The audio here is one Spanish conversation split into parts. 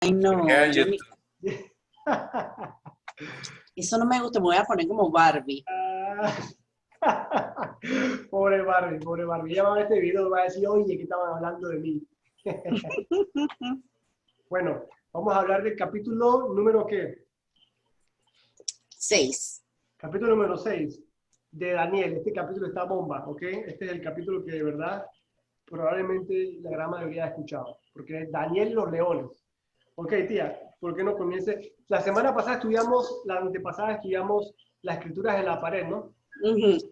Ay, no, Queda en yo ni- YouTube. eso no me gusta, me voy a poner como Barbie. Pobre Barbie, pobre Barbie. Ella va a ver este video y va a decir, oye, que estaban hablando de mí. Bueno, vamos a hablar del capítulo número ¿qué? 6. Capítulo número 6 de Daniel. Este capítulo está bomba, ¿ok? Este es el capítulo que de verdad probablemente la gran mayoría ha escuchado, porque es Daniel y los leones. Ok, tía, ¿por qué no comience? La semana pasada estudiamos, la antepasada estudiamos las escrituras en la pared, ¿no?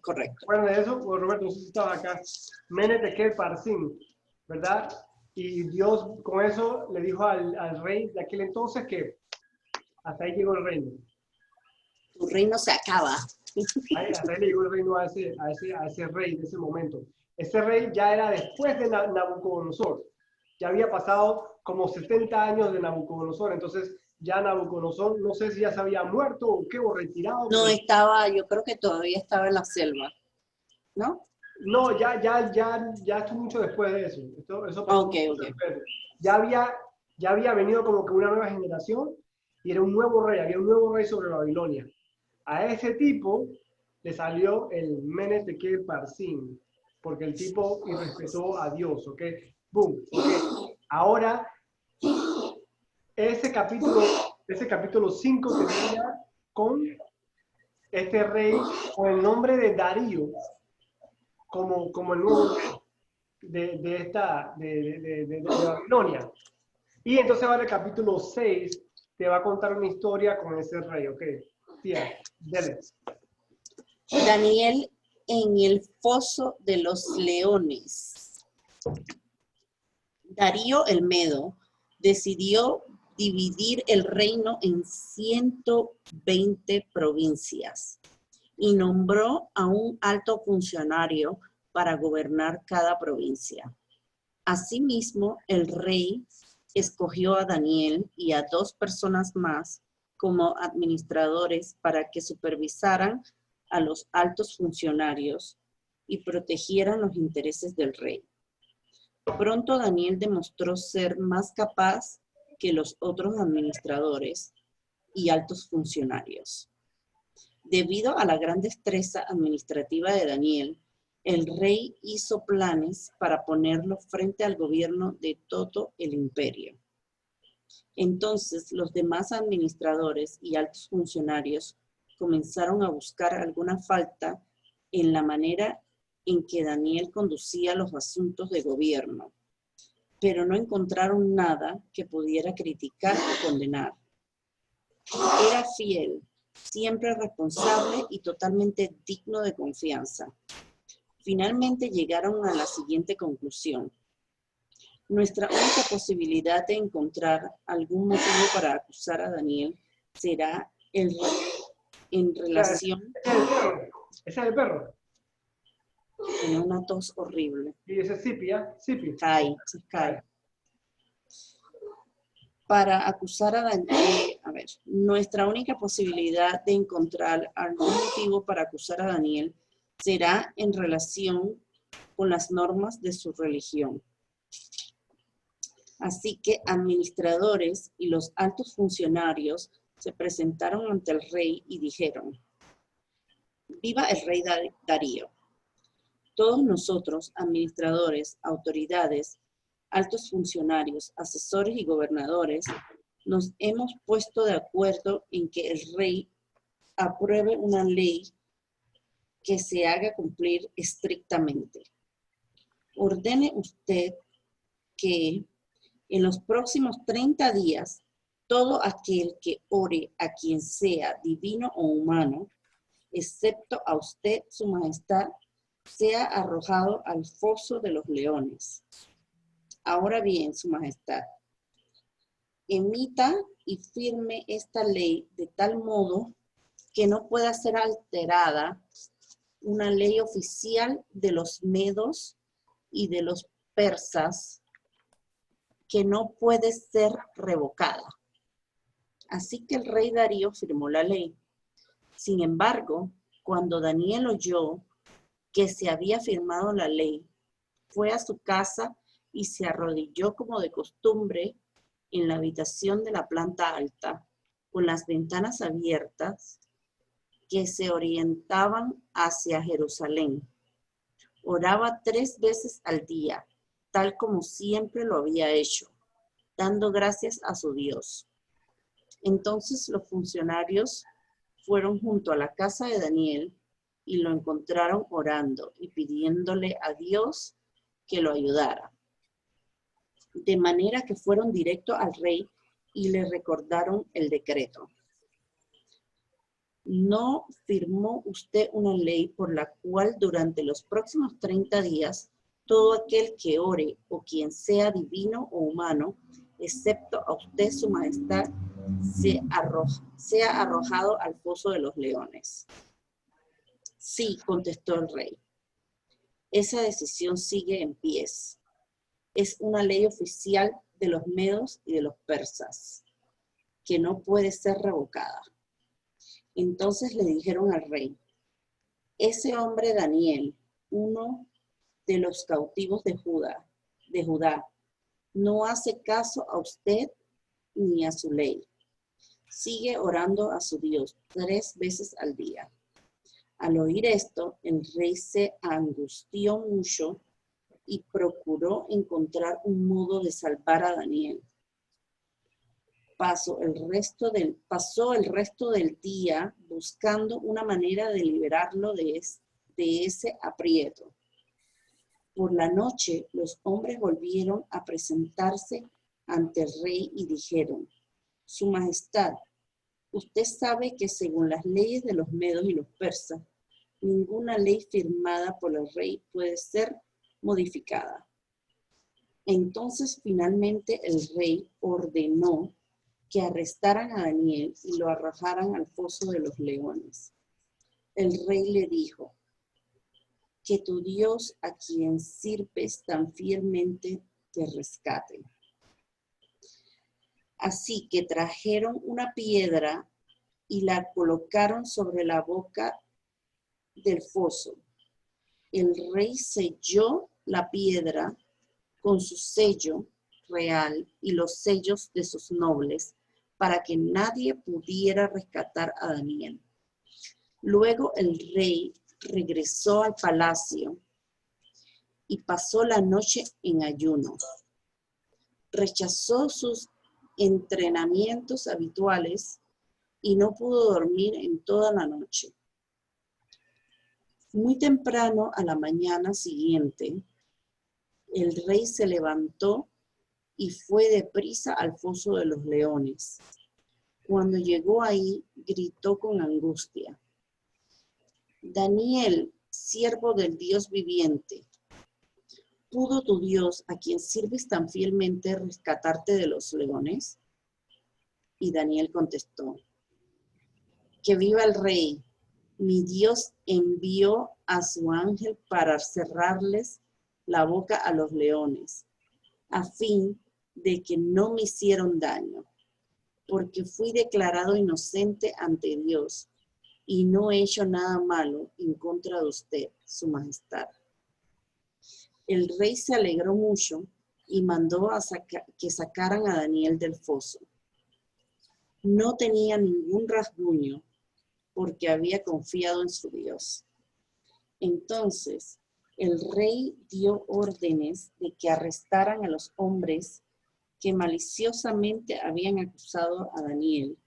Correcto. Bueno, de eso, pues, Roberto, no sé si estabas acá. Mene tekel parsim, ¿verdad? Y Dios con eso le dijo al rey de aquel entonces que hasta ahí llegó el reino. Tu reino se acaba. Hasta ahí le llegó el reino a ese rey de ese momento. Ese rey ya era después de Nabucodonosor. Ya había pasado como 70 años de Nabucodonosor. Entonces ya Nabucodonosor, no sé si ya se había muerto o qué, o retirado. No estaba, yo creo que todavía estaba en la selva, ¿no? No, ya estuvo mucho después de eso. Eso pasó Ok, mucho ok. después. Ya había venido como que una nueva generación y era un nuevo rey, había un nuevo rey sobre Babilonia. A ese tipo le salió el Mene tekel parsim, porque el tipo irrespetó a Dios, ¿ok? Boom, ok. Ahora, ese capítulo 5 termina con este rey con el nombre de Darío, como el nuevo rey de Babilonia. Y entonces ahora el capítulo 6 te va a contar una historia con ese rey, ¿ok? Tía, dele. Daniel en el foso de los leones. Darío el Medo decidió dividir el reino en 120 provincias y nombró a un alto funcionario para gobernar cada provincia. Asimismo, el rey escogió a Daniel y a 2 personas más como administradores para que supervisaran a los altos funcionarios y protegieran los intereses del rey. Pronto Daniel demostró ser más capaz que los otros administradores y altos funcionarios. Debido a la gran destreza administrativa de Daniel, el rey hizo planes para ponerlo frente al gobierno de todo el imperio. Entonces, los demás administradores y altos funcionarios comenzaron a buscar alguna falta en la manera en que Daniel conducía los asuntos de gobierno, pero no encontraron nada que pudiera criticar o condenar. Era fiel, siempre responsable y totalmente digno de confianza. Finalmente llegaron a la siguiente conclusión. Nuestra única posibilidad de encontrar algún motivo para acusar a Daniel será en relación... Ese es el perro. Tiene una tos horrible. Y ese es Zipi, ¿ya? Zipi. Se cae. Para acusar a Daniel, nuestra única posibilidad de encontrar algún motivo para acusar a Daniel será en relación con las normas de su religión. Así que administradores y los altos funcionarios se presentaron ante el rey y dijeron: ¡Viva el rey Darío! Todos nosotros, administradores, autoridades, altos funcionarios, asesores y gobernadores, nos hemos puesto de acuerdo en que el rey apruebe una ley que se haga cumplir estrictamente. Ordene usted que en los próximos 30 días, todo aquel que ore a quien sea, divino o humano, excepto a usted, su majestad, sea arrojado al foso de los leones. Ahora bien, su majestad, emita y firme esta ley de tal modo que no pueda ser alterada una ley oficial de los medos y de los persas que no puede ser revocada. Así que el rey Darío firmó la ley. Sin embargo, cuando Daniel oyó que se había firmado la ley, fue a su casa y se arrodilló como de costumbre en la habitación de la planta alta, con las ventanas abiertas, que se orientaban hacia Jerusalén. Oraba 3 veces al día, tal como siempre lo había hecho, dando gracias a su Dios. Entonces los funcionarios fueron junto a la casa de Daniel y lo encontraron orando y pidiéndole a Dios que lo ayudara. De manera que fueron directo al rey y le recordaron el decreto. ¿No firmó usted una ley por la cual durante los próximos 30 días todo aquel que ore o quien sea divino o humano, excepto a usted su majestad, sea arrojado al foso de los leones? Sí, contestó el rey. Esa decisión sigue en pie. Es una ley oficial de los medos y de los persas, que no puede ser revocada. Entonces le dijeron al rey, ese hombre Daniel, uno de los cautivos de Judá, no hace caso a usted ni a su ley. Sigue orando a su Dios 3 veces al día. Al oír esto, el rey se angustió mucho y procuró encontrar un modo de salvar a Daniel. Pasó el resto del día buscando una manera de liberarlo de ese aprieto. Por la noche, los hombres volvieron a presentarse ante el rey y dijeron, Su Majestad, usted sabe que según las leyes de los medos y los persas, ninguna ley firmada por el rey puede ser modificada. Entonces, finalmente, el rey ordenó que arrestaran a Daniel y lo arrojaran al foso de los leones. El rey le dijo, que tu Dios a quien sirves tan fielmente te rescate. Así que trajeron una piedra y la colocaron sobre la boca del foso. El rey selló la piedra con su sello real y los sellos de sus nobles para que nadie pudiera rescatar a Daniel. Luego el rey regresó al palacio y pasó la noche en ayuno. Rechazó sus entrenamientos habituales y no pudo dormir en toda la noche. Muy temprano a la mañana siguiente, el rey se levantó y fue deprisa al foso de los leones. Cuando llegó ahí, gritó con angustia, Daniel, siervo del Dios viviente, ¿pudo tu Dios, a quien sirves tan fielmente, rescatarte de los leones? Y Daniel contestó, que viva el rey. Mi Dios envió a su ángel para cerrarles la boca a los leones, a fin de que no me hicieron daño, porque fui declarado inocente ante Dios y no he hecho nada malo en contra de usted, su majestad. El rey se alegró mucho y mandó que sacaran a Daniel del foso. No tenía ningún rasguño porque había confiado en su Dios. Entonces, el rey dio órdenes de que arrestaran a los hombres que maliciosamente habían acusado a Daniel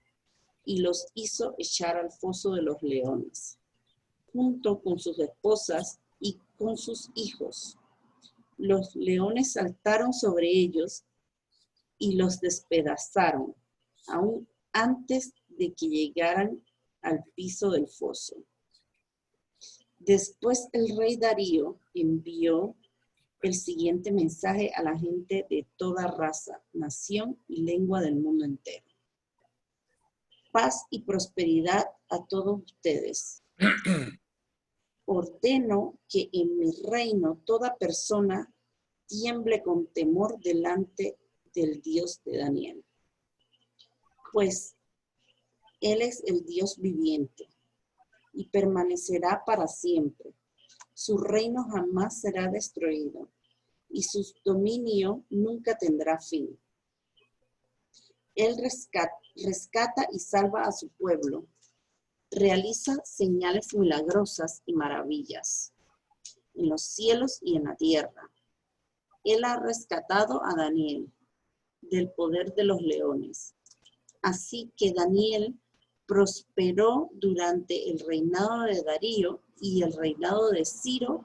y los hizo echar al foso de los leones, junto con sus esposas y con sus hijos. Los leones saltaron sobre ellos y los despedazaron, aún antes de que llegaran al piso del foso. Después el rey Darío envió el siguiente mensaje a la gente de toda raza, nación y lengua del mundo entero. Paz y prosperidad a todos ustedes. Ordeno que en mi reino toda persona tiemble con temor delante del Dios de Daniel. Pues Él es el Dios viviente y permanecerá para siempre. Su reino jamás será destruido y su dominio nunca tendrá fin. Él rescata y salva a su pueblo. Realiza señales milagrosas y maravillas en los cielos y en la tierra. Él ha rescatado a Daniel del poder de los leones. Así que Daniel prosperó durante el reinado de Darío y el reinado de Ciro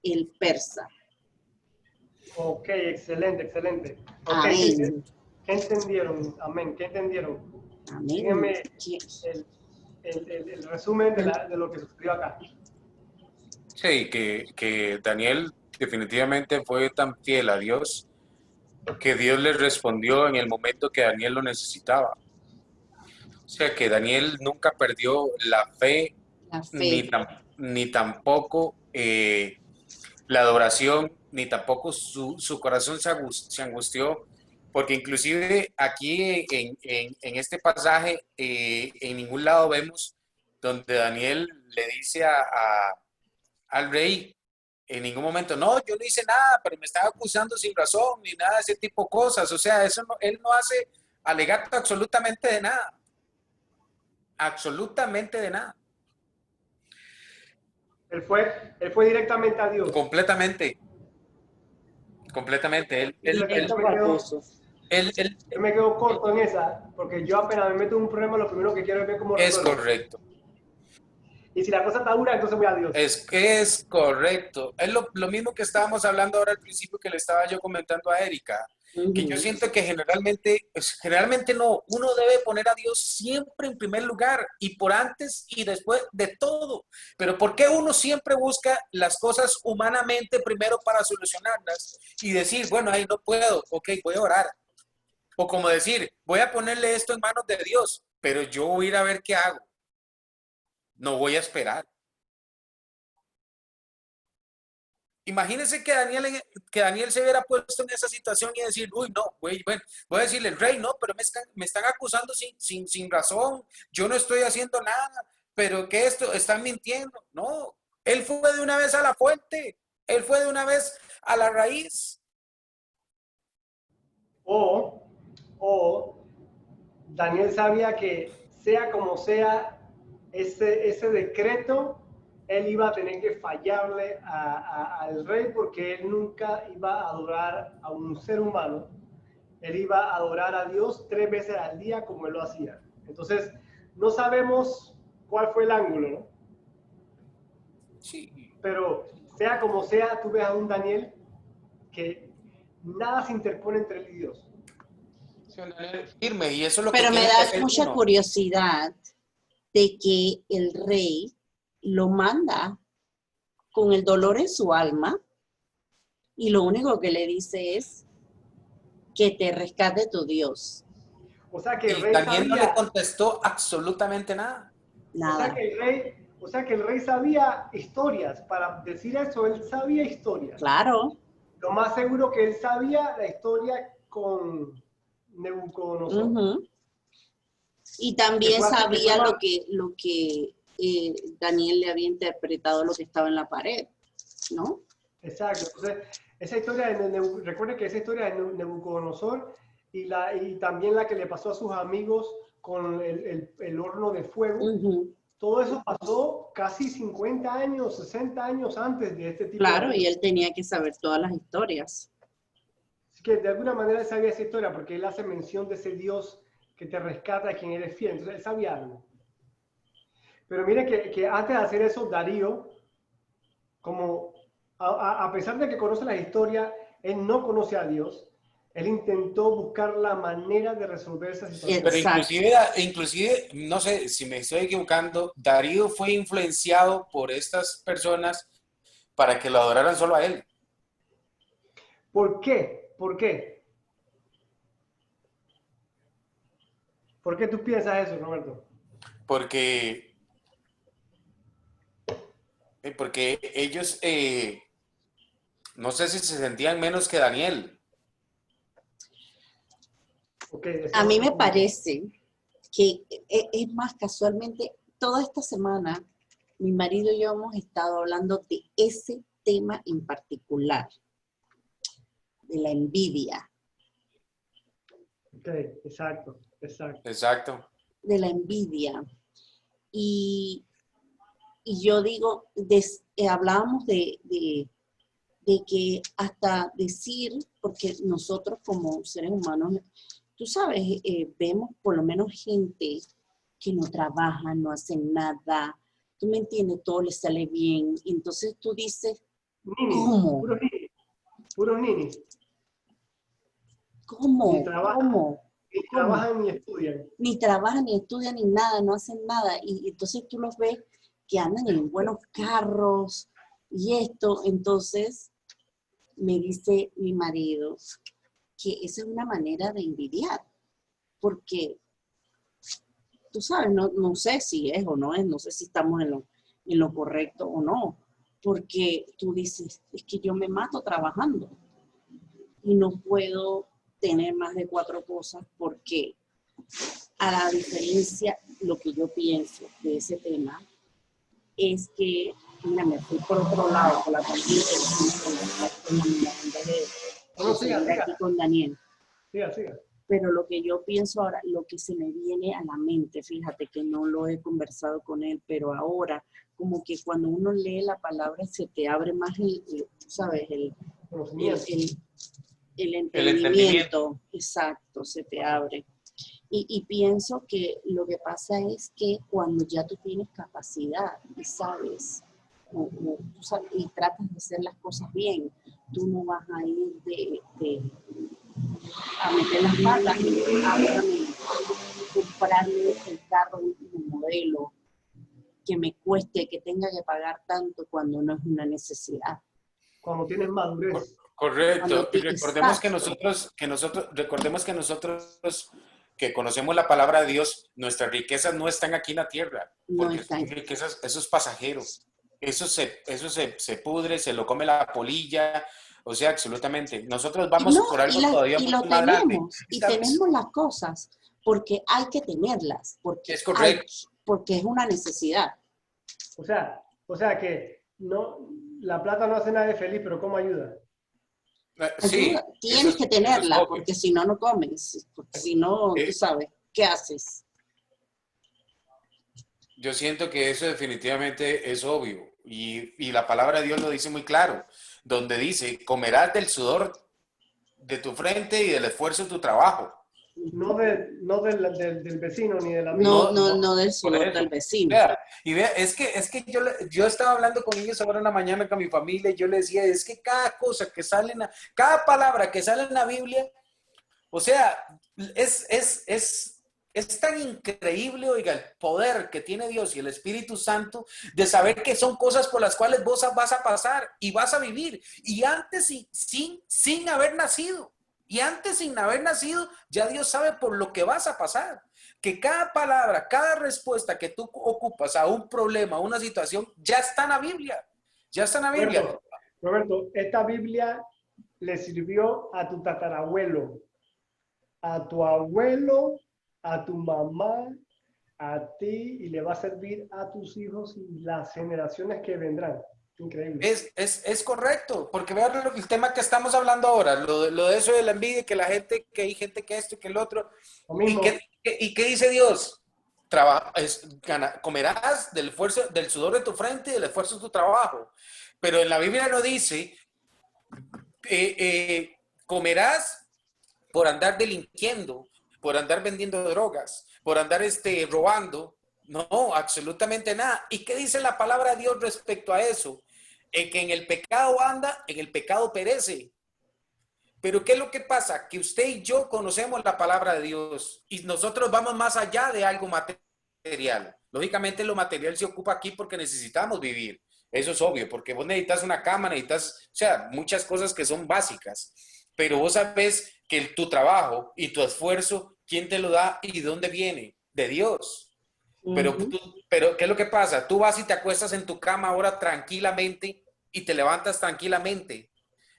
el persa. Ok, excelente, excelente. Ok, Amén. ¿qué entendieron? Amén, ¿qué entendieron? Amén. Díganme el resumen de lo que sucedió acá. Sí, que Daniel definitivamente fue tan fiel a Dios que Dios le respondió en el momento que Daniel lo necesitaba. O sea, que Daniel nunca perdió la fe, La fe. ni tampoco la adoración, ni tampoco su corazón se angustió, porque inclusive aquí en este pasaje, en ningún lado vemos donde Daniel le dice al rey, en ningún momento, no, yo no hice nada, pero me estaba acusando sin razón, ni nada de ese tipo de cosas. O sea, eso no, él no hace alegato absolutamente de nada. Absolutamente de nada. Él fue directamente a Dios. Completamente. Completamente. Directo al pozo. Yo me quedo corto en esa, porque yo apenas me meto en un problema, lo primero que quiero es ver cómo Es resuelvo. correcto. Y si la cosa está dura, entonces voy a Dios. Es correcto. Es lo mismo que estábamos hablando ahora al principio que le estaba yo comentando a Erika, que yo siento que generalmente no, uno debe poner a Dios siempre en primer lugar y por antes y después de todo. Pero ¿por qué uno siempre busca las cosas humanamente primero para solucionarlas y decir, bueno, ahí no puedo, ok, voy a orar? O como decir, voy a ponerle esto en manos de Dios, pero yo voy a ir a ver qué hago. No voy a esperar. Imagínense que Daniel se hubiera puesto en esa situación y decir, uy, no, voy a decirle, el rey, no, pero me están acusando sin razón, yo no estoy haciendo nada, pero que esto, están mintiendo. No, él fue de una vez a la fuente, él fue de una vez a la raíz. O Daniel sabía que sea como sea ese decreto, él iba a tener que fallarle al rey porque él nunca iba a adorar a un ser humano. Él iba a adorar a Dios 3 veces al día como él lo hacía. Entonces, no sabemos cuál fue el ángulo, ¿no? Sí. Pero sea como sea, tú ves a un Daniel que nada se interpone entre él y Dios. Firme, y eso es lo que Pero me tiene que da hacer mucha uno. curiosidad de que el rey lo manda con el dolor en su alma y lo único que le dice es que te rescate tu Dios. O sea que el Y rey Daniel no le sabía, contestó absolutamente nada. Nada. o sea que el rey sabía historias. Para decir eso, él sabía historias. Claro. Lo más seguro que él sabía la historia con Nabucodonosor. Y también sabía más, lo que Daniel le había interpretado lo que estaba en la pared, ¿no? exacto. Entonces, esa historia recuerde que esa historia de Nabucodonosor y también la que le pasó a sus amigos con el horno de fuego, todo eso pasó casi 50 años, 60 años antes de este tipo Claro, de... y él tenía que saber todas las historias. Así que de alguna manera él sabía esa historia porque él hace mención de ese Dios que te rescata a quien eres fiel. Entonces él sabía algo. Pero mire que antes de hacer eso, Darío, como a pesar de que conoce la historia, él no conoce a Dios. Él intentó buscar la manera de resolver esa situación. Pero Exacto. inclusive, no sé si me estoy equivocando, Darío fue influenciado por estas personas para que lo adoraran solo a él. ¿Por qué? ¿Por qué? ¿Por qué tú piensas eso, Roberto? Porque ellos, no sé si se sentían menos que Daniel. Okay, A mí me parece que es más casualmente, toda esta semana mi marido y yo hemos estado hablando de ese tema en particular, de la envidia. Ok. exacto, exacto. Exacto. de la envidia. Y, y yo digo, hablábamos de que hasta decir, porque nosotros como seres humanos, tú sabes, vemos por lo menos gente que no trabaja, no hace nada, tú me entiendes, todo le sale bien. Entonces tú dices, Ninis, ¿cómo? puros ninis. Ni ¿Cómo? trabajan, ¿Cómo? ni ¿Cómo? trabajan ni estudian. Ni trabajan, ni estudian, ni nada, no hacen nada. Y entonces tú los ves que andan en buenos carros y esto. Entonces me dice mi marido que esa es una manera de envidiar, porque tú sabes, no sé si es o no es, no sé si estamos en lo correcto o no, porque tú dices, es que yo me mato trabajando y no puedo tener más de 4 cosas porque a la diferencia, lo que yo pienso de ese tema es que, mira, me fui por otro lado, por la tangente, en vez de seguir aquí con Daniel. Siga. Pero lo que yo pienso ahora, lo que se me viene a la mente, fíjate que no lo he conversado con él, pero ahora, como que cuando uno lee la palabra se te abre más ¿sabes? El entendimiento, exacto, se te abre. Y pienso que lo que pasa es que cuando ya tú tienes capacidad y sabes, y tratas de hacer las cosas bien, tú no vas a ir a meter las patas y comprarle el carro último modelo que me cueste, que tenga que pagar tanto cuando no es una necesidad. Cuando tienes madurez. Correcto. Y recordemos recordemos que nosotros que conocemos la palabra de Dios, nuestras riquezas no están aquí en la tierra, porque riquezas, eso es pasajero. Eso se pudre, se lo come la polilla, o sea, absolutamente. Nosotros vamos por algo todavía mucho más grande. Y tenemos las cosas porque hay que tenerlas, Es correcto. porque es una necesidad. O sea que no, la plata no hace nadie feliz, pero ¿cómo ayuda? Sí, tienes que tenerla, porque si no, no comes. Porque si no, tú sabes, ¿qué haces? Yo siento que eso definitivamente es obvio. Y la palabra de Dios lo dice muy claro, donde dice, comerás del sudor de tu frente y del esfuerzo de tu trabajo. No del vecino ni del amigo. No del sudor del vecino. Vea, es que yo estaba hablando con ellos ahora en la mañana con mi familia y yo les decía, es que cada cosa que sale, cada palabra que sale en la Biblia, o sea, es tan increíble, oiga, el poder que tiene Dios y el Espíritu Santo de saber que son cosas por las cuales vos vas a pasar y vas a vivir. Y antes sin haber nacido. Y antes sin haber nacido, ya Dios sabe por lo que vas a pasar. Que cada palabra, cada respuesta que tú ocupas a un problema, a una situación, ya está en la Biblia. Ya está en la Biblia. Roberto, esta Biblia le sirvió a tu tatarabuelo, a tu abuelo, a tu mamá, a ti, y le va a servir a tus hijos y las generaciones que vendrán. Increíble. Es correcto, porque vean el tema que estamos hablando ahora, lo de eso de la envidia, que la gente, que hay gente que esto y que el otro. ¿Y qué dice Dios? Comerás del esfuerzo, del sudor de tu frente y del esfuerzo de tu trabajo. Pero en la Biblia no dice, comerás por andar delinquiendo, por andar vendiendo drogas, por andar robando. No, absolutamente nada. ¿Y qué dice la palabra de Dios respecto a eso? En que en el pecado anda, en el pecado perece. Pero ¿qué es lo que pasa? Que usted y yo conocemos la palabra de Dios y nosotros vamos más allá de algo material. Lógicamente lo material se ocupa aquí porque necesitamos vivir. Eso es obvio, porque vos necesitas una cama, necesitas, o sea, muchas cosas que son básicas. Pero vos sabes que tu trabajo y tu esfuerzo, ¿quién te lo da y de dónde viene? De Dios. Pero ¿qué es lo que pasa? Tú vas y te acuestas en tu cama ahora tranquilamente y te levantas tranquilamente,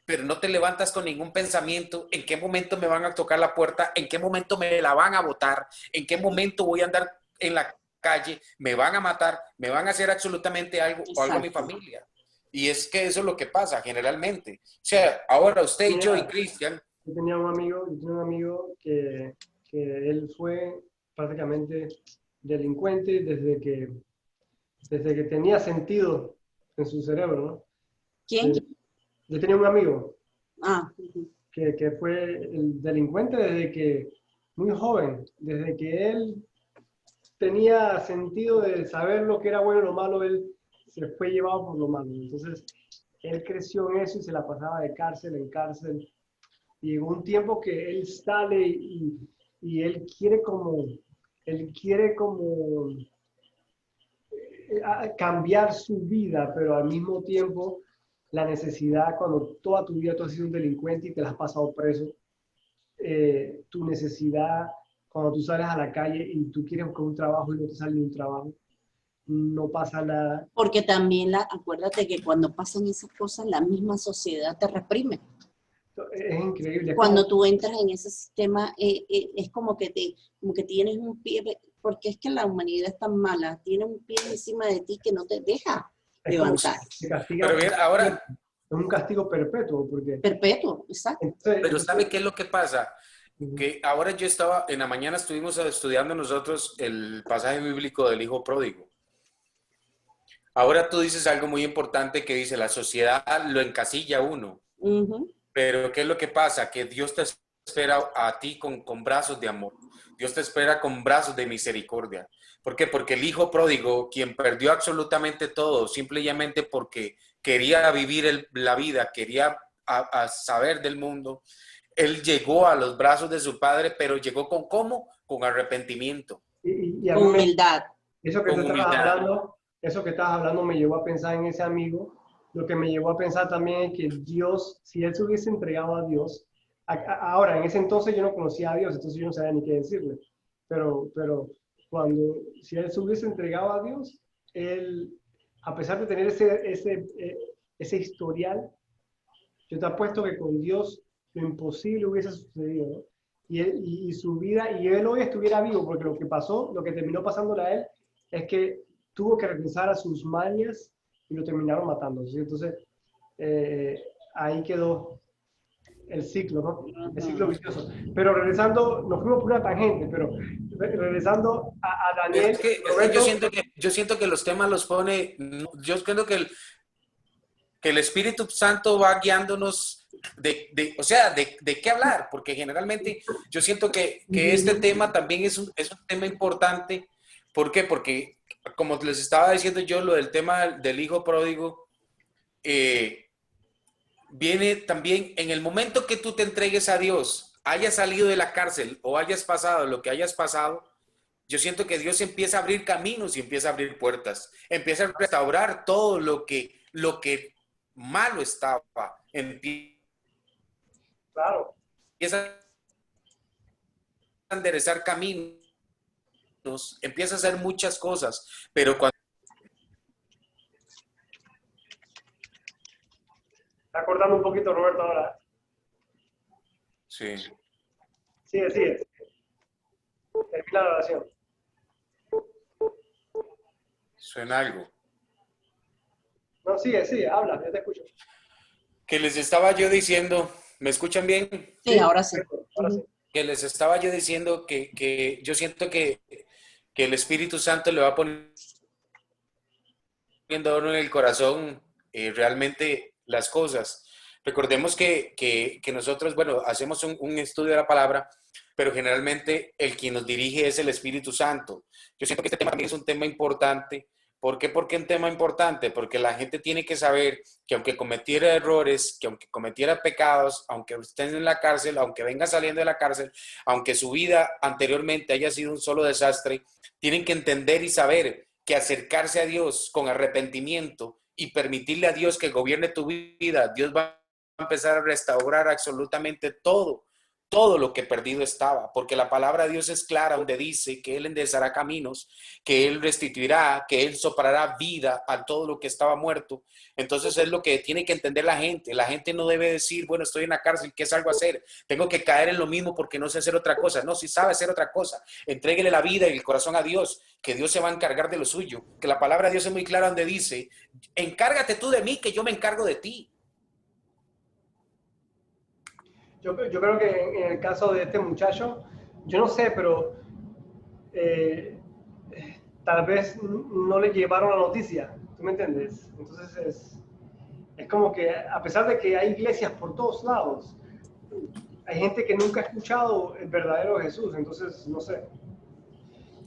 pero no te levantas con ningún pensamiento en qué momento me van a tocar la puerta, en qué momento me la van a botar, en qué momento voy a andar en la calle, me van a matar, me van a hacer absolutamente algo o algo a mi familia. Y es que eso es lo que pasa generalmente. O sea, ahora usted y yo y Cristian. Yo tenía un amigo que que él fue prácticamente delincuente desde que tenía sentido en su cerebro, ¿no? ¿Quién? Yo tenía un amigo Ah, que fue el delincuente desde que, muy joven, desde que él tenía sentido de saber lo que era bueno y lo malo, él se fue llevado por lo malo. Entonces, él creció en eso y se la pasaba de cárcel en cárcel. Y llegó un tiempo que él sale y él quiere como cambiar su vida, pero al mismo tiempo la necesidad, cuando toda tu vida tú has sido un delincuente y te la has pasado preso, tu necesidad, cuando tú sales a la calle y tú quieres buscar un trabajo y no te sale un trabajo, no pasa nada. porque también acuérdate que cuando pasan esas cosas, la misma sociedad te reprime. Es increíble. Es Cuando como, tú entras en ese sistema, es como que tienes un pie, porque es que la humanidad es tan mala, tiene un pie encima de ti que no te deja es como levantar. te castiga. Pero bien, ahora, Es un castigo perpetuo, porque Perpetuo, exacto. pero ¿sabe qué es lo que pasa? Ujú. Que ahora yo estaba, en la mañana estuvimos estudiando nosotros el pasaje bíblico del hijo pródigo. Ahora tú dices algo muy importante que dice, la sociedad lo encasilla a uno, Ujú. pero ¿qué es lo que pasa? Que Dios te espera a ti con brazos de amor. Dios te espera con brazos de misericordia. ¿Por qué? Porque el hijo pródigo, quien perdió absolutamente todo, simplemente porque quería vivir la vida, quería a saber del mundo, él llegó a los brazos de su padre, pero llegó con ¿cómo? Con arrepentimiento, Y a Con mí humildad. eso que con tú estabas humildad. hablando, eso que estabas hablando me llevó a pensar en ese amigo. Lo que me llevó a pensar también es que Dios, si él se hubiese entregado a Dios, ahora, en ese entonces yo no conocía a Dios, entonces yo no sabía ni qué decirle. Pero si él se hubiese entregado a Dios, él, a pesar de tener ese historial, yo te apuesto que con Dios lo imposible hubiese sucedido, ¿no? Y su vida, y él hoy estuviera vivo, porque lo que pasó, lo que terminó pasándole a él, es que tuvo que regresar a sus mañas y lo terminaron matando. ¿Sí? Entonces, ahí quedó el ciclo, ¿no? El ciclo Ujú. vicioso. Pero regresando, nos fuimos por una tangente, pero regresando a Daniel, Es que Roberto, yo siento que los temas los pone, yo creo que el Espíritu Santo va guiándonos o sea, de qué hablar, porque generalmente yo siento que este tema también es un tema importante. ¿Por qué? Porque, como les estaba diciendo yo, lo del tema del hijo pródigo, eh, viene también en el momento que tú te entregues a Dios, hayas salido de la cárcel o hayas pasado lo que hayas pasado, yo siento que Dios empieza a abrir caminos y empieza a abrir puertas, empieza a restaurar todo lo que malo estaba, empieza claro, a enderezar caminos, empieza a hacer muchas cosas, pero cuando... está acordando un poquito Roberto ahora. Sí, Sigue. Termina la oración. suena algo. No, sigue, habla, yo te escucho. Que les estaba yo diciendo, ¿me escuchan bien? Sí, ahora sí. Perfecto, ahora sí. Que les estaba yo diciendo que yo siento que el Espíritu Santo le va poniendo a uno en el corazón realmente las cosas. Recordemos que nosotros, bueno, hacemos un estudio de la palabra, pero generalmente el quien nos dirige es el Espíritu Santo. Yo siento que este tema también es un tema importante. ¿Por qué? Porque es un tema importante, porque la gente tiene que saber que aunque cometiera errores, que aunque cometiera pecados, aunque estén en la cárcel, aunque venga saliendo de la cárcel, aunque su vida anteriormente haya sido un solo desastre, tienen que entender y saber que acercarse a Dios con arrepentimiento y permitirle a Dios que gobierne tu vida, Dios va a empezar a restaurar absolutamente todo lo que perdido estaba, porque la palabra de Dios es clara donde dice que Él enderezará caminos, que Él restituirá, que Él soplará vida a todo lo que estaba muerto. Entonces es lo que tiene que entender la gente. La gente no debe decir, bueno, estoy en la cárcel, ¿qué salgo a hacer? Tengo que caer en lo mismo porque no sé hacer otra cosa. No, si sabe hacer otra cosa, entréguele la vida y el corazón a Dios, que Dios se va a encargar de lo suyo. Que la palabra de Dios es muy clara donde dice, encárgate tú de mí, que yo me encargo de ti. Yo creo que en el caso de este muchacho, yo no sé, pero tal vez no le llevaron la noticia, ¿tú me entiendes? Entonces es como que a pesar de que hay iglesias por todos lados, hay gente que nunca ha escuchado el verdadero Jesús, entonces no sé.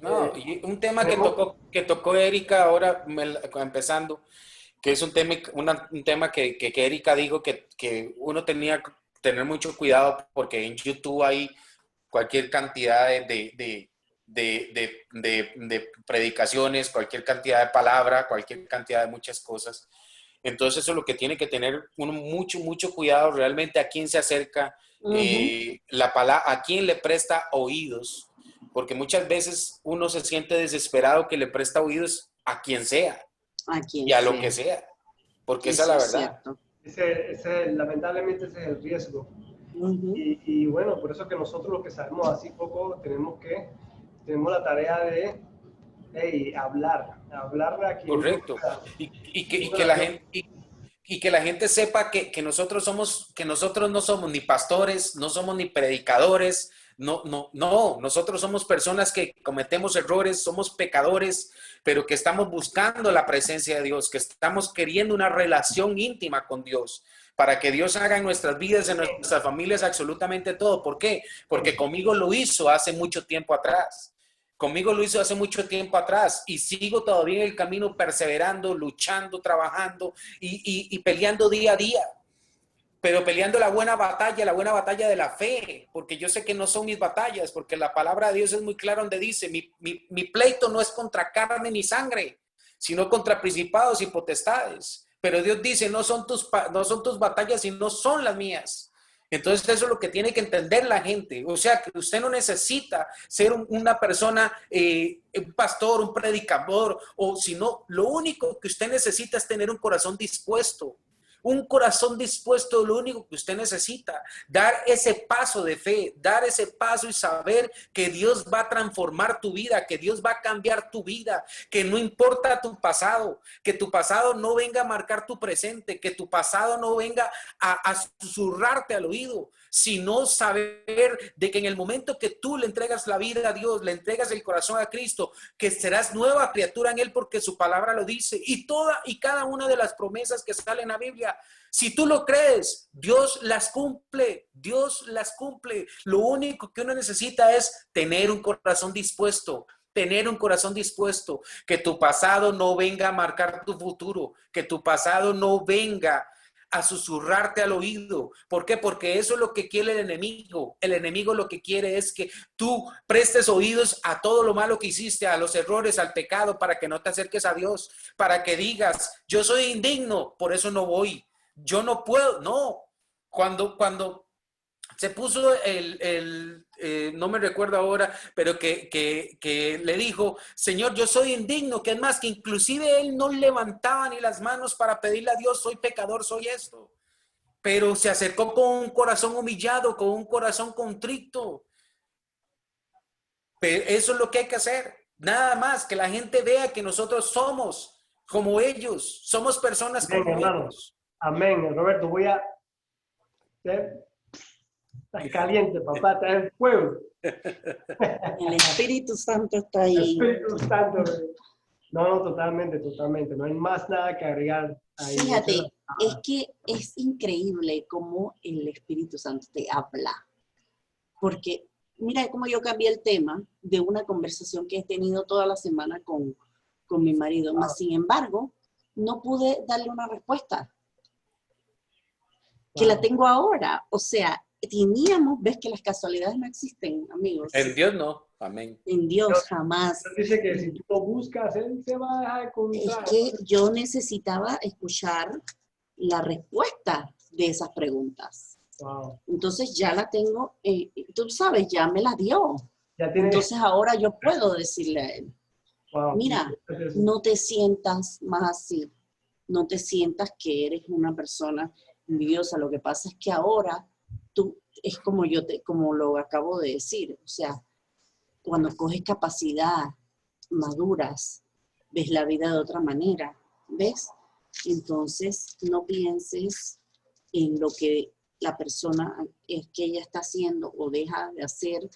No, y un tema Tenemos, que tocó Erika ahora, empezando, que es un tema, un tema que Erika dijo que uno tenía que tener mucho cuidado porque en YouTube hay cualquier cantidad de predicaciones, cualquier cantidad de palabra, cualquier cantidad de muchas cosas. Entonces eso es lo que tiene que tener uno mucho cuidado realmente a quién se acerca, a quién le presta oídos, porque muchas veces uno se siente desesperado que le presta oídos a quien sea A quien y a lo sea. que sea, porque esa es Eso la es verdad. cierto. lamentablemente ese es el riesgo. Y bueno, por eso que nosotros los que sabemos así poco tenemos la tarea de hablarle a quien Dios Correcto. pueda. Y que la gente, y que la gente sepa que nosotros no somos ni pastores, no somos ni predicadores, no, nosotros somos personas que cometemos errores, somos pecadores, pero que estamos buscando la presencia de Dios, que estamos queriendo una relación íntima con Dios, para que Dios haga en nuestras vidas, en nuestras familias, absolutamente todo. ¿Por qué? Porque conmigo lo hizo hace mucho tiempo atrás. Conmigo lo hizo hace mucho tiempo atrás y sigo todavía en el camino perseverando, luchando, trabajando y peleando día a día, pero peleando la buena batalla de la fe, porque yo sé que no son mis batallas, porque la palabra de Dios es muy clara donde dice, mi pleito no es contra carne ni sangre, sino contra principados y potestades. Pero Dios dice, no son tus batallas, sino son las mías. Entonces eso es lo que tiene que entender la gente. O sea, que usted no necesita ser una persona, un pastor, un predicador, o sino lo único que usted necesita es tener un corazón dispuesto. Un corazón dispuesto, lo único que usted necesita, dar ese paso de fe, dar ese paso y saber que Dios va a transformar tu vida, que Dios va a cambiar tu vida, que no importa tu pasado, que tu pasado no venga a marcar tu presente, que tu pasado no venga a susurrarte al oído, sino saber de que en el momento que tú le entregas la vida a Dios, le entregas el corazón a Cristo, que serás nueva criatura en Él porque su palabra lo dice, y toda y cada una de las promesas que salen en la Biblia, si tú lo crees, Dios las cumple, Dios las cumple. Lo único que uno necesita es tener un corazón dispuesto, que tu pasado no venga a marcar tu futuro, que tu pasado no venga a susurrarte al oído. ¿Por qué? Porque eso es lo que quiere el enemigo. El enemigo lo que quiere es que tú prestes oídos a todo lo malo que hiciste, a los errores, al pecado, para que no te acerques a Dios, para que digas, yo soy indigno, por eso no voy. Yo no puedo, no. Cuando se puso no me recuerdo ahora, pero que le dijo, Señor, yo soy indigno, que es más, que inclusive él no levantaba ni las manos para pedirle a Dios, soy pecador, soy esto. Pero se acercó con un corazón humillado, con un corazón contrito. Pero eso es lo que hay que hacer. Nada más, que la gente vea que nosotros somos como ellos, somos personas Amén, como hermano. ellos. Amén. Roberto, estás caliente, papá, estás en fuego. El Espíritu Santo está El ahí. Espíritu Santo. No, totalmente. No hay más nada que agregar ahí. Fíjate, es que es increíble cómo el Espíritu Santo te habla. Porque mira cómo yo cambié el tema de una conversación que he tenido toda la semana con mi marido. Mas, sin embargo, no pude darle una respuesta. Que la tengo ahora. O sea, ves que las casualidades no existen, amigos. En Dios no. Amén. En Dios jamás. Dice que si tú lo buscas, Él se va a dejar encontrar. Es que yo necesitaba escuchar la respuesta de esas preguntas. Wow. Entonces ya la tengo, tú sabes, ya me la dio. Entonces ahora yo puedo decirle a él, wow, mira, no te sientas más así, no te sientas que eres una persona envidiosa. Lo que pasa es que ahora tú, es como lo acabo de decir, o sea, cuando coges capacidad, maduras, ves la vida de otra manera, ¿ves? Entonces, no pienses en lo que la persona es que ella está haciendo o deja de hacer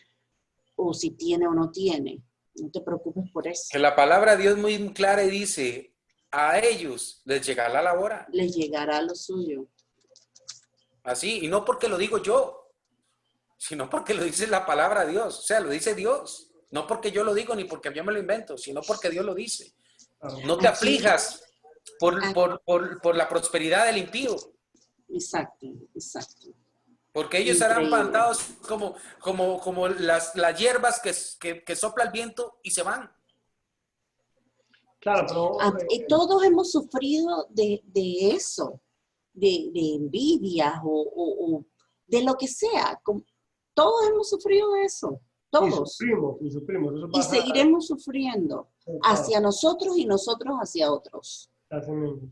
o si tiene o no tiene. No te preocupes por eso. Que la palabra de Dios muy clara y dice, a ellos les llegará la hora. Les llegará lo suyo. Así, y no porque lo digo yo, sino porque lo dice la palabra de Dios. O sea, lo dice Dios. No porque yo lo digo ni porque yo me lo invento, sino porque Dios lo dice. No te aflijas por la prosperidad del impío. Exacto, exacto. Porque ellos estarán plantados como las hierbas que sopla el viento y se van. Claro, pero... Todos hemos sufrido de eso, de envidias o de lo que sea. Todos hemos sufrido de eso. Todos. Y sufrimos. Eso Y pasa, seguiremos sufriendo hacia nosotros y nosotros hacia otros. así mismo.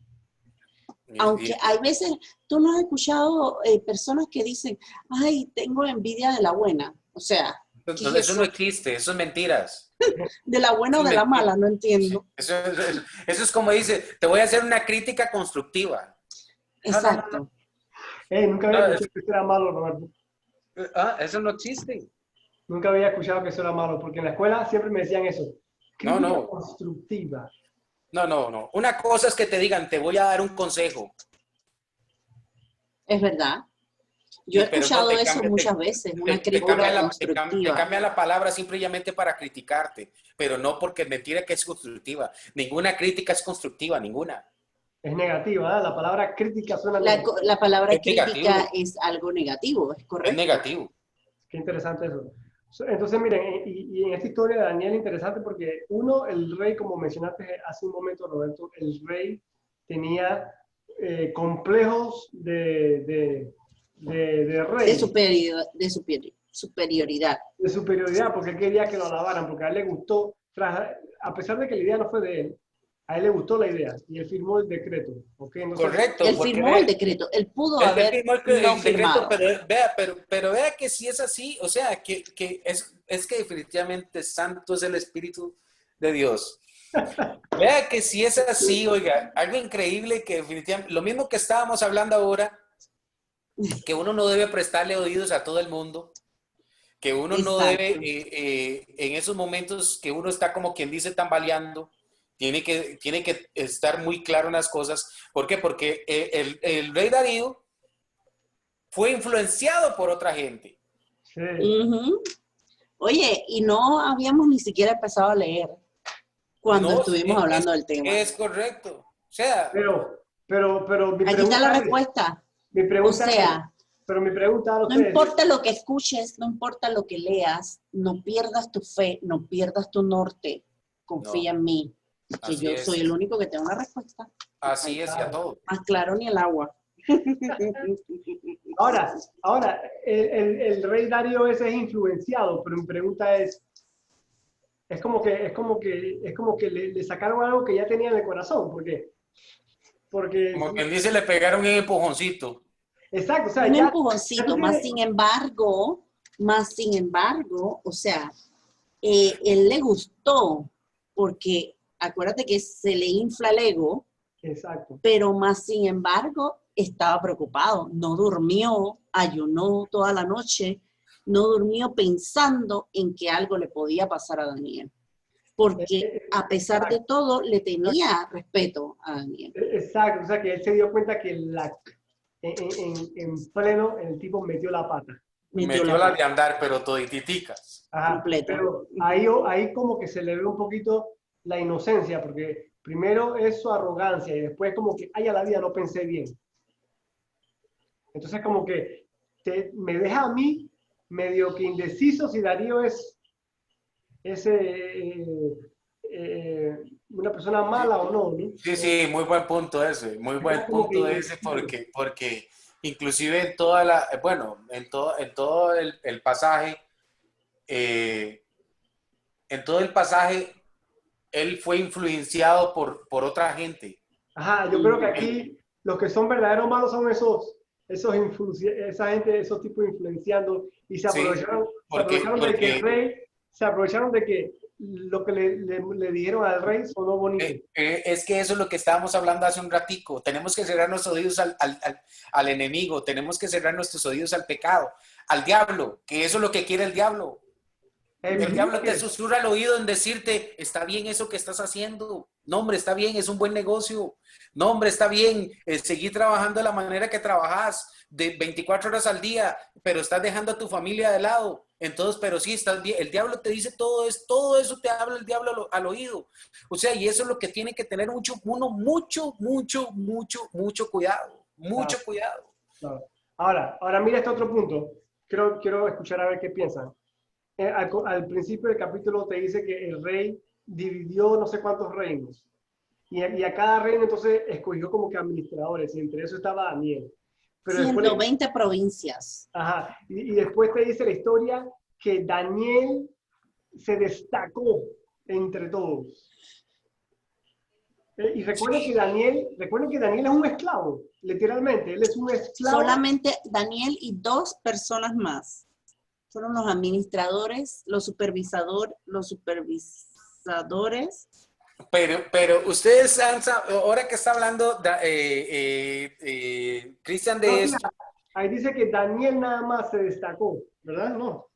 Aunque hay veces, tú no has escuchado personas que dicen, ay, tengo envidia de la buena. O sea, Eso no existe, eso es mentiras. de la buena o de la mala, no entiendo. Eso es como dice, te voy a hacer una crítica constructiva. Exacto. Nunca había escuchado que eso era malo, Roberto. Eso no existe. Nunca había escuchado que eso era malo, porque en la escuela siempre me decían eso. Crítica constructiva. No. Una cosa es que te digan, te voy a dar un consejo. Es verdad. Yo he escuchado eso muchas veces, una crítica constructiva. Te cambia la palabra simplemente para criticarte, pero no porque mentira que es constructiva. Ninguna crítica es constructiva, ninguna. Es negativa, ¿eh? La palabra crítica suena negativa. La palabra crítica negativo. Es algo negativo, es correcto. Es negativo. Qué interesante eso. Entonces, miren, y en esta historia de Daniel, interesante porque el rey, como mencionaste hace un momento, Roberto, el rey tenía complejos de rey. De superioridad. De superioridad, porque él quería que lo alabaran, porque a él le gustó, a pesar de que la idea no fue de él, a él le gustó la idea y él firmó el decreto. ¿Okay? Entonces, correcto. Él firmó el decreto, él pudo haber no firmado. Pero vea que si es así, o sea, que es que definitivamente santo es el Espíritu de Dios. Vea que si es así, oiga, algo increíble que definitivamente, lo mismo que estábamos hablando ahora, que uno no debe prestarle oídos a todo el mundo, que uno no debe, en esos momentos que uno está como quien dice tambaleando, tiene que estar muy claro en las cosas. ¿Por qué? Porque el rey Darío fue influenciado por otra gente. sí. Oye, y no habíamos ni siquiera empezado a leer cuando estuvimos hablando del tema. Es correcto. O sea, pero aquí está la respuesta. Mi pregunta pero mi pregunta no importa lo que escuches, no importa lo que leas, no pierdas tu fe, no pierdas tu norte. Confía en mí, que yo soy el único que tengo una respuesta. Así es, y a todo. Más claro ni el agua. Ahora el rey Darío ese es influenciado, pero mi pregunta es como que le sacaron algo que ya tenía en el corazón, porque como quien dice, le pegaron un empujoncito. Exacto, o sea, un empujoncito, más sin embargo, o sea, él le gustó, porque acuérdate que se le infla el ego. Exacto. Pero más sin embargo, estaba preocupado, no durmió, ayunó toda la noche, no durmió pensando en que algo le podía pasar a Daniel. Porque a pesar de todo, le tenía respeto a Daniel. Exacto, o sea que él se dio cuenta que en pleno el tipo metió la pata. Metió la de andar, pero todititicas. Completo. Pero ahí como que se le ve un poquito la inocencia, porque primero es su arrogancia y después como que, ay, a la vida no pensé bien. Entonces como que me deja a mí medio que indeciso si Darío es una persona mala o no, ¿no? Sí, muy buen punto ese, porque inclusive en todo el pasaje, él fue influenciado por otra gente. Yo creo que aquí los que son verdaderos malos son esa gente, esos tipos influenciando y se aprovecharon, de que el rey, se aprovecharon de que lo que le dijeron al rey sonó bonito. Es que eso es lo que estábamos hablando hace un ratico. Tenemos que cerrar nuestros oídos al enemigo, tenemos que cerrar nuestros oídos al pecado, al diablo, que eso es lo que quiere el diablo. El diablo te susurra al oído en decirte, está bien eso que estás haciendo. No, hombre, está bien, es un buen negocio. No, hombre, está bien, seguir trabajando de la manera que trabajas, de 24 horas al día, pero estás dejando a tu familia de lado. Entonces, pero sí, estás bien. El diablo te dice todo eso te habla el diablo al oído. O sea, y eso es lo que tiene que tener mucho cuidado. Mucho cuidado. Claro. Ahora mira este otro punto. Quiero escuchar a ver qué piensan. Al principio del capítulo te dice que el rey dividió no sé cuántos reinos. Y a cada reino entonces escogió como que administradores, y entre eso estaba Daniel. Pero 120 provincias. Ajá, y después te dice la historia que Daniel se destacó entre todos. Y recuerden que Daniel es un esclavo, literalmente, él es un esclavo. Solamente Daniel y 2 personas más. Fueron los administradores, los supervisadores. Pero ustedes ahora que está hablando Cristian de esto, ahí dice que Daniel nada más se destacó, ¿verdad? No.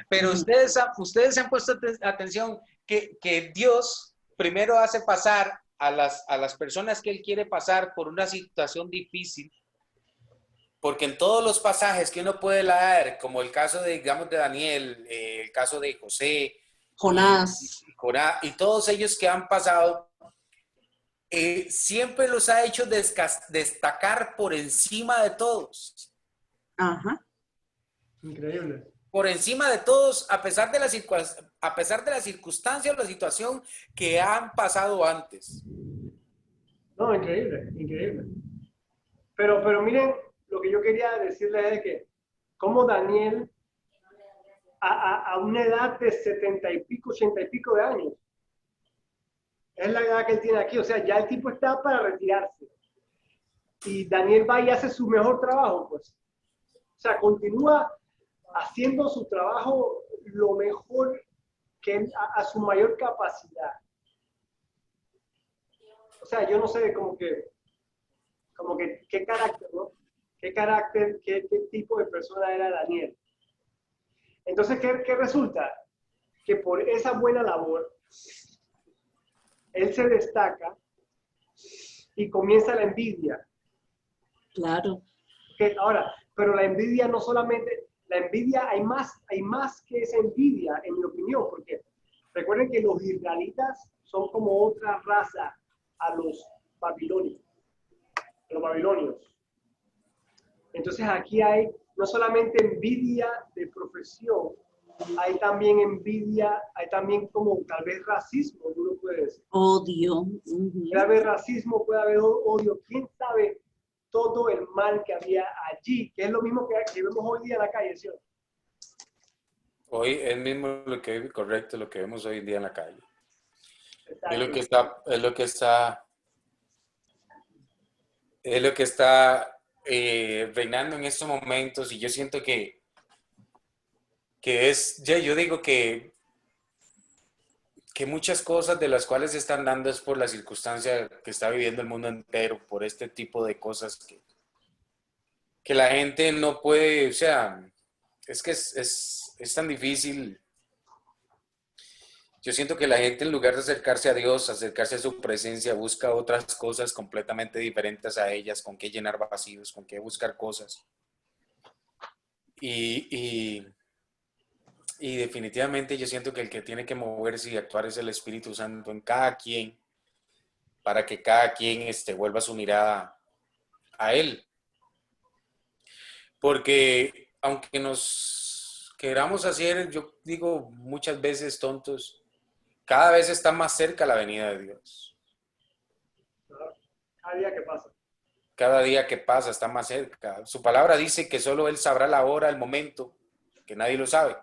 pero ustedes se han puesto atención que Dios primero hace pasar a las personas que Él quiere pasar por una situación difícil, porque en todos los pasajes que uno puede leer, como el caso de, digamos, de Daniel, el caso de José, Jonás. Y todos ellos que han pasado, siempre los ha hecho destacar por encima de todos. Ajá. Increíble. Por encima de todos, a pesar de la circunstancia o la situación que han pasado antes. No, increíble, increíble. Pero miren, lo que yo quería decirles es que como Daniel, a una edad de 70 y pico, 80 y pico de años, es la edad que él tiene aquí, o sea, ya el tipo está para retirarse. Y Daniel va y hace su mejor trabajo, pues. O sea, continúa haciendo su trabajo lo mejor que a su mayor capacidad. O sea, yo no sé como que qué carácter, ¿no? ¿Qué carácter, qué tipo de persona era Daniel? Entonces, ¿qué resulta? Que por esa buena labor, él se destaca y comienza la envidia. Claro. Ahora, pero la envidia no solamente, la envidia hay más que esa envidia, en mi opinión, porque recuerden que los israelitas son como otra raza a los babilonios. Entonces aquí hay no solamente envidia de profesión, hay también envidia, hay también como tal vez racismo, uno puede decir. Odio. Puede haber racismo, puede haber odio, quién sabe todo el mal que había allí, que es lo mismo que vemos hoy día en la calle, ¿sí? Hoy es mismo lo que vemos hoy en día en la calle. Exacto. Es lo que está reinando en estos momentos, y yo siento que yo digo que muchas cosas de las cuales se están dando es por la circunstancia que está viviendo el mundo entero, por este tipo de cosas que la gente no puede, o sea, es que es tan difícil. Yo siento que la gente, en lugar de acercarse a Dios, acercarse a su presencia, busca otras cosas completamente diferentes a ellas, con qué llenar vacíos, con qué buscar cosas. Y definitivamente yo siento que el que tiene que moverse y actuar es el Espíritu Santo en cada quien, para que cada quien vuelva su mirada a Él. Porque aunque nos queramos hacer, yo digo muchas veces tontos, cada vez está más cerca la venida de Dios. Cada día que pasa. Cada día que pasa está más cerca. Su palabra dice que solo Él sabrá la hora, el momento, que nadie lo sabe.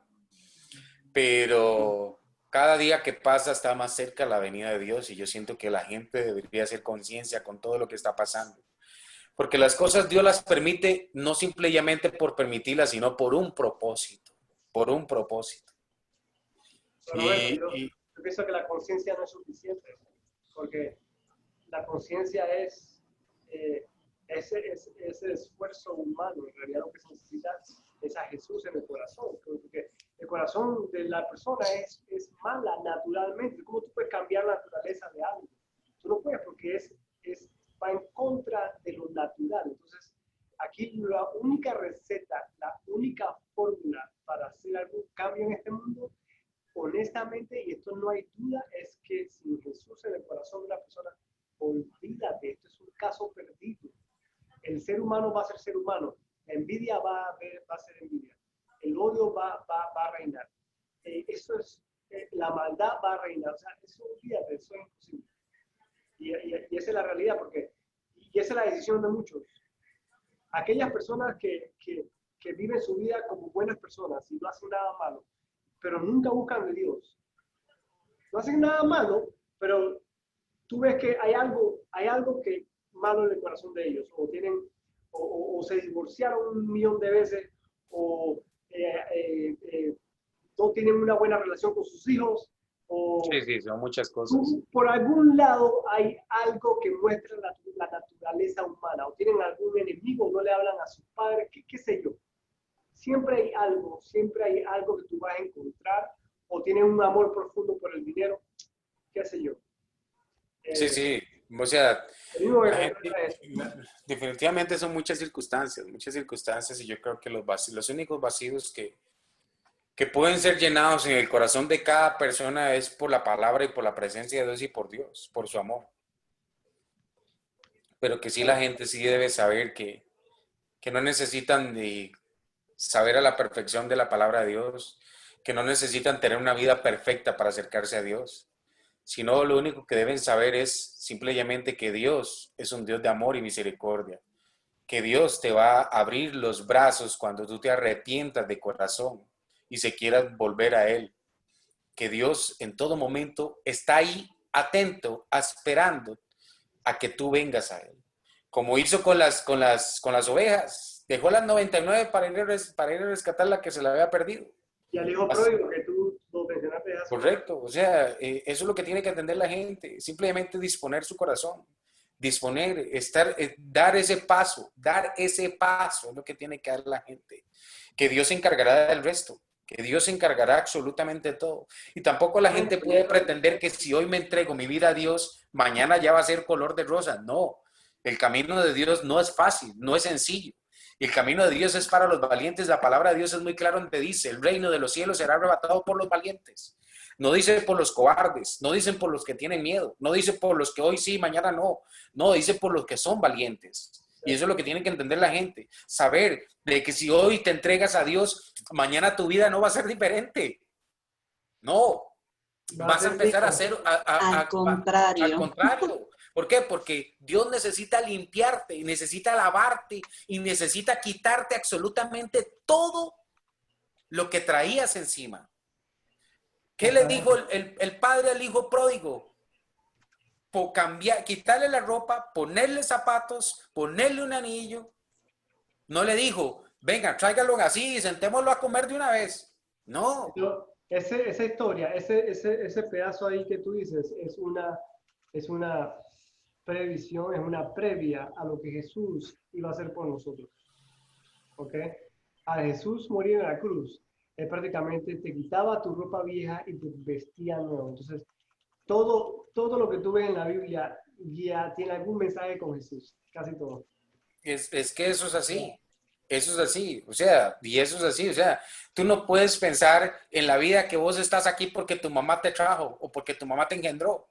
Pero cada día que pasa está más cerca la venida de Dios, y yo siento que la gente debería hacer conciencia con todo lo que está pasando. Porque las cosas Dios las permite no simplemente por permitirlas, sino por un propósito. Por un propósito. Yo pienso que la conciencia no es suficiente, porque la conciencia es ese esfuerzo humano. En realidad lo que se necesita es a Jesús en el corazón, porque El corazón de la persona es mala naturalmente. ¿Cómo tú puedes cambiar la naturaleza de algo? Tú no puedes porque va en contra de lo natural. Entonces, aquí la única receta, la única fórmula para hacer algún cambio en este mundo, honestamente, y esto no hay duda, es que sin Jesús en el corazón de la persona, olvídate, esto es un caso perdido. El ser humano va a ser ser humano, la envidia va a ser envidia, el odio va a reinar, la maldad va a reinar, o sea, eso olvídate, eso es imposible. Y esa es la realidad, y esa es la decisión de muchos. Aquellas personas que viven su vida como buenas personas y no hacen nada malo, pero nunca buscan de Dios. No hacen nada malo, pero tú ves que hay algo que malo en el corazón de ellos, o se divorciaron 1.000.000 de veces, o no tienen una buena relación con sus hijos, o Sí, son muchas cosas. por algún lado hay algo que muestra la naturaleza humana, o tienen algún enemigo, no le hablan a sus padres, qué sé yo. Siempre hay algo que tú vas a encontrar, o tienen un amor profundo por el dinero, qué sé yo. Sí. O sea, la gente, Es. definitivamente son muchas circunstancias, y yo creo que los únicos vacíos que pueden ser llenados en el corazón de cada persona es por la palabra y por la presencia de Dios y por Dios, por su amor. Pero que sí la gente sí debe saber que no necesitan de saber a la perfección de la palabra de Dios, que no necesitan tener una vida perfecta para acercarse a Dios, sino lo único que deben saber es simplemente que Dios es un Dios de amor y misericordia, que Dios te va a abrir los brazos cuando tú te arrepientas de corazón y se quieras volver a Él, que Dios en todo momento está ahí atento, esperando a que tú vengas a Él. Como hizo con las ovejas, dejó las 99 para ir a rescatar la que se la había perdido. Y al hijo pródigo que tú lo mencionaste hace. Correcto, o sea, eso es lo que tiene que atender la gente, simplemente disponer su corazón, dar ese paso es lo que tiene que dar la gente, que Dios se encargará del resto, que Dios se encargará absolutamente de todo. Y tampoco la gente puede pretender que si hoy me entrego mi vida a Dios, mañana ya va a ser color de rosa. No, el camino de Dios no es fácil, no es sencillo. Y el camino de Dios es para los valientes. La palabra de Dios es muy clara donde dice, el reino de los cielos será arrebatado por los valientes. No dice por los cobardes, no dice por los que tienen miedo, no dice por los que hoy sí, mañana no. No, dice por los que son valientes. Y eso es lo que tiene que entender la gente. Saber de que si hoy te entregas a Dios, mañana tu vida no va a ser diferente. No. Vas a empezar a hacer al contrario. Al contrario. ¿Por qué? Porque Dios necesita limpiarte, necesita lavarte y necesita quitarte absolutamente todo lo que traías encima. ¿Qué le dijo el padre al hijo pródigo? Quitarle la ropa, ponerle zapatos, ponerle un anillo. No le dijo, venga, tráigalo así y sentémoslo a comer de una vez. No. Esa historia, ese pedazo ahí que tú dices, es una previsión, es una previa a lo que Jesús iba a hacer por nosotros. ¿Ok? A Jesús morir en la cruz, él prácticamente te quitaba tu ropa vieja y te vestía nuevo. Entonces, todo lo que tú ves en la Biblia ya tiene algún mensaje con Jesús, casi todo. Es que eso es así. Eso es así, o sea, tú no puedes pensar en la vida que vos estás aquí porque tu mamá te trajo o porque tu mamá te engendró.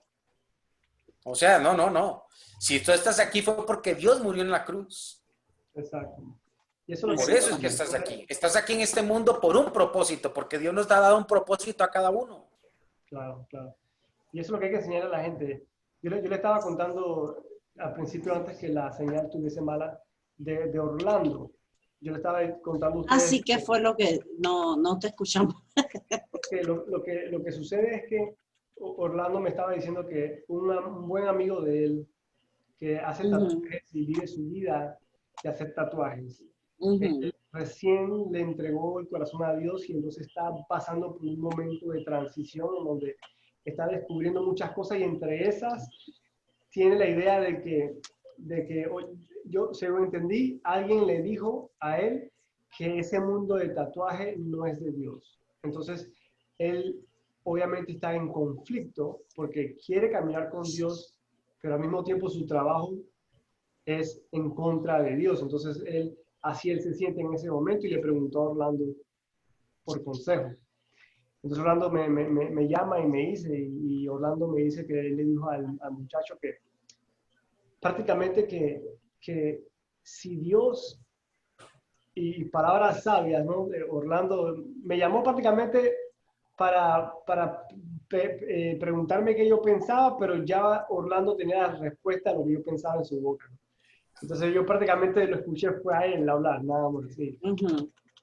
O sea, no. Si tú estás aquí fue porque Dios murió en la cruz. Exacto. Y Por eso es que estás aquí. Estás aquí en este mundo por un propósito, porque Dios nos ha dado un propósito a cada uno. Claro. Y eso es lo que hay que enseñar a la gente. Yo le estaba contando al principio, antes que la señal tuviese mala, de Orlando. Yo le estaba contando a ustedes. Así que fue lo que no te escuchamos. Que lo que sucede es que Orlando me estaba diciendo que un buen amigo de él que hace tatuajes y vive su vida de hacer tatuajes. Él recién le entregó el corazón a Dios y entonces está pasando por un momento de transición en donde está descubriendo muchas cosas y entre esas tiene la idea de que yo, según entendí, alguien le dijo a él que ese mundo del tatuaje no es de Dios. Entonces, él obviamente está en conflicto porque quiere caminar con Dios, pero al mismo tiempo su trabajo es en contra de Dios. Entonces, así él se siente en ese momento y le preguntó a Orlando por consejo. Entonces Orlando me llama y me dice, y Orlando me dice que él le dijo al muchacho que prácticamente que si Dios, y palabras sabias, ¿no? Orlando me llamó prácticamente para preguntarme qué yo pensaba, pero ya Orlando tenía la respuesta a lo que yo pensaba en su boca. Entonces yo prácticamente lo escuché fue a él hablar, nada más así.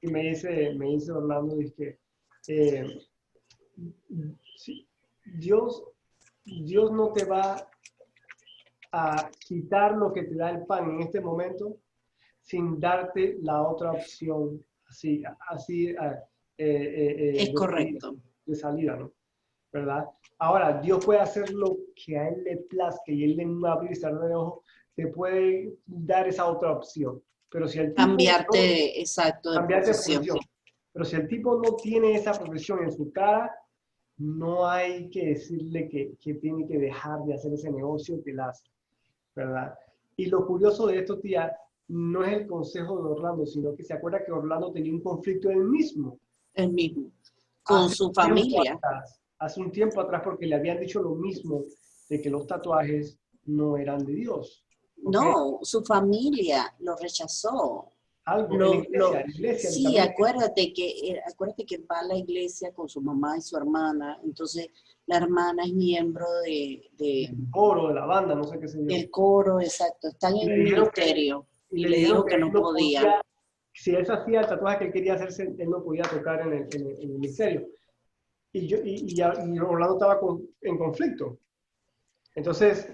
Y me dice Orlando, dice que sí, Dios no te va a quitar lo que te da el pan en este momento sin darte la otra opción, así Es de correcto. salida, ¿no? ¿Verdad? Ahora, Dios puede hacer lo que a Él le plazca y Él en un abrir y cerrar de ojos te puede dar esa otra opción. Pero si el tipo Cambiarte, exacto, de profesión. Pero si el tipo no tiene esa profesión en su cara, no hay que decirle que tiene que dejar de hacer ese negocio que la hace, ¿verdad? Y lo curioso de esto, tía, no es el consejo de Orlando, sino que se acuerda que Orlando tenía un conflicto él mismo. El mismo. Con su familia. Hace un tiempo atrás, porque le habían dicho lo mismo de que los tatuajes no eran de Dios. ¿Okay? No, su familia lo rechazó. Algo, la iglesia sí, también. acuérdate que va a la iglesia con su mamá y su hermana, entonces la hermana es miembro del coro, de la banda, no sé qué sé yo. El coro, exacto, están en un ministerio y le dijo que no podía. Si él hacía el tatuaje que él quería hacerse, él no podía tocar en el ministerio. Y Orlando estaba en conflicto. Entonces,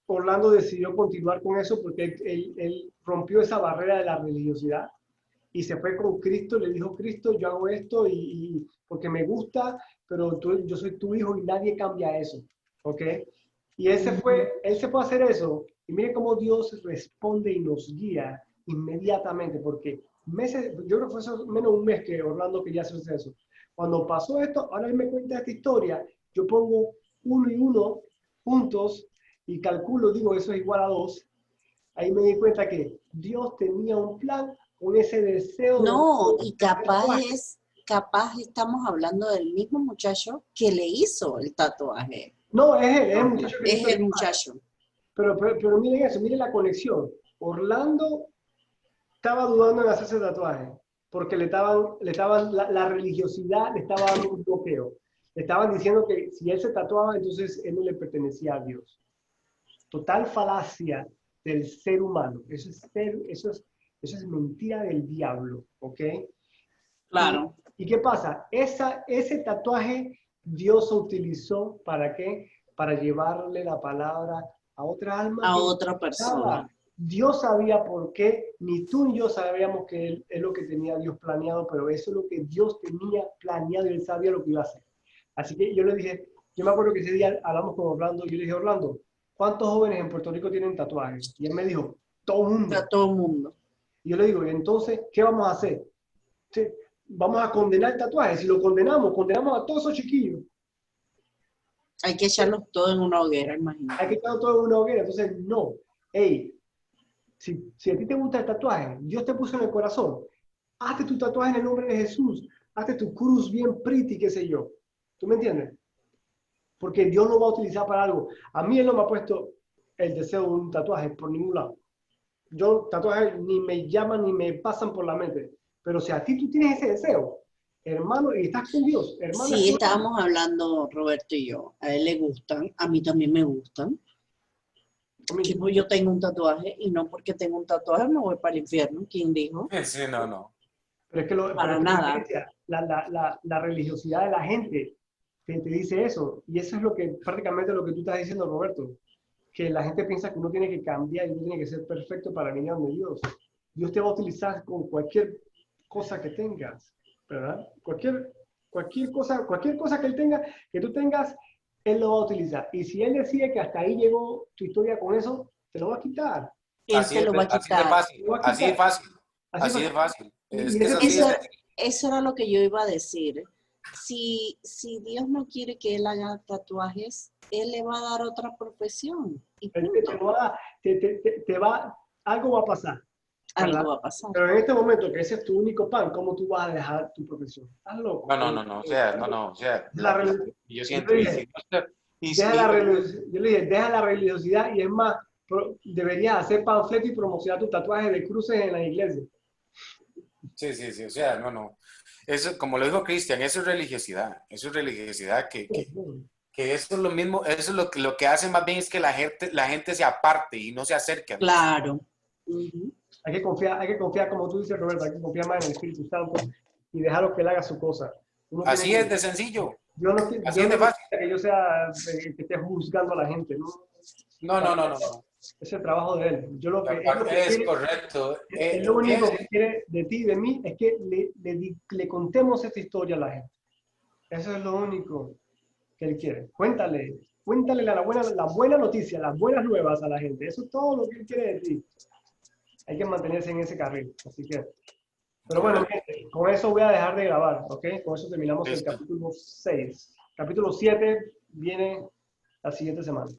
Orlando decidió continuar con eso porque él rompió esa barrera de la religiosidad y se fue con Cristo, le dijo, Cristo, yo hago esto y porque me gusta, pero yo soy tu hijo y nadie cambia eso, ¿ok? Y él se fue a hacer eso y mire cómo Dios responde y nos guía inmediatamente, porque yo creo que fue menos un mes que Orlando quería hacerse eso. Cuando pasó esto, ahora él me cuenta esta historia, yo pongo 1 y 1 juntos y calculo, digo, eso es igual a 2. Ahí me di cuenta que Dios tenía un plan con ese deseo. No, y capaz estamos hablando del mismo muchacho que le hizo el tatuaje. No, es él, es el muchacho que es el muchacho. Pero miren eso, miren la conexión. Orlando estaba dudando en hacerse tatuaje porque la religiosidad le estaba dando un bloqueo. Le estaban diciendo que si él se tatuaba, entonces él no le pertenecía a Dios. Total falacia del ser humano. Eso es mentira del diablo, ¿ok? Claro. ¿Y qué pasa? Ese tatuaje Dios lo utilizó ¿para qué? Para llevarle la palabra a otra alma. A otra persona. Dios sabía por qué, ni tú ni yo sabíamos que es lo que tenía Dios planeado, pero eso es lo que Dios tenía planeado y él sabía lo que iba a hacer. Así que yo le dije, yo me acuerdo que ese día hablamos con Orlando y yo le dije, Orlando, ¿cuántos jóvenes en Puerto Rico tienen tatuajes? Y él me dijo, todo el mundo. Todo el mundo. Y yo le digo, entonces, ¿qué vamos a hacer? Vamos a condenar el tatuaje. Si lo condenamos a todos esos chiquillos. Hay que echarlos todos en una hoguera, imagínate. Hay que echarlos todos en una hoguera. Entonces, no. Hey, si a ti te gusta el tatuaje, Dios te puso en el corazón, hazte tu tatuaje en el nombre de Jesús. Hazte tu cruz bien pretty, qué sé yo. ¿Tú me entiendes? Porque Dios lo va a utilizar para algo. A mí Él no me ha puesto el deseo de un tatuaje por ningún lado. Yo tatuajes ni me llaman ni me pasan por la mente. Pero si a ti tú tienes ese deseo, hermano, y estás con Dios, hermano. Sí, estábamos hablando, Roberto y yo. A él le gustan, a mí también me gustan. Yo tengo un tatuaje y no porque tengo un tatuaje me voy para el infierno. ¿Quién dijo? Sí, no. Pero es que para nada. La religiosidad de la gente te dice eso. Y eso es prácticamente lo que tú estás diciendo, Roberto. Que la gente piensa que uno tiene que cambiar y uno tiene que ser perfecto para venir donde Dios. Dios te va a utilizar con cualquier cosa que tengas, ¿verdad? Cualquier cosa que tú tengas, Él lo va a utilizar. Y si Él decide que hasta ahí llegó tu historia con eso, te lo va a quitar. Él te lo va a quitar. Así de fácil. Es Eso era lo que yo iba a decir. Si Dios no quiere que él haga tatuajes, él le va a dar otra profesión. Y Él punto. algo va a pasar. ¿verdad? Algo va a pasar. Pero en este momento, que ese es tu único pan, ¿cómo tú vas a dejar tu profesión? ¿Estás loco? No, o sea, yo siento, yo le dije, deja la religiosidad y es más, deberías hacer panfletos y promocionar tu tatuaje de cruces en la iglesia. Sí, o sea, eso, como lo dijo Cristian, eso es religiosidad que eso es lo mismo, eso es lo que hace más bien es que la gente se aparte y no se acerque a Dios. Claro. Hay que confiar, como tú dices, Roberto, hay que confiar más en el Espíritu Santo y dejarlo que él haga su cosa. Así es de sencillo. Así es de fácil. Que yo sea que esté juzgando a la gente, ¿no? No. Es el trabajo de él. Yo lo que, es correcto. Lo único que quiere de ti y de mí es que le contemos esta historia a la gente. Eso es lo único que él quiere. Cuéntale la buena noticia, las buenas nuevas a la gente. Eso es todo lo que él quiere de ti. Hay que mantenerse en ese carril. Así que, pero bueno, gente, con eso voy a dejar de grabar, ¿ok? Con eso terminamos el capítulo 6. Capítulo 7 viene la siguiente semana.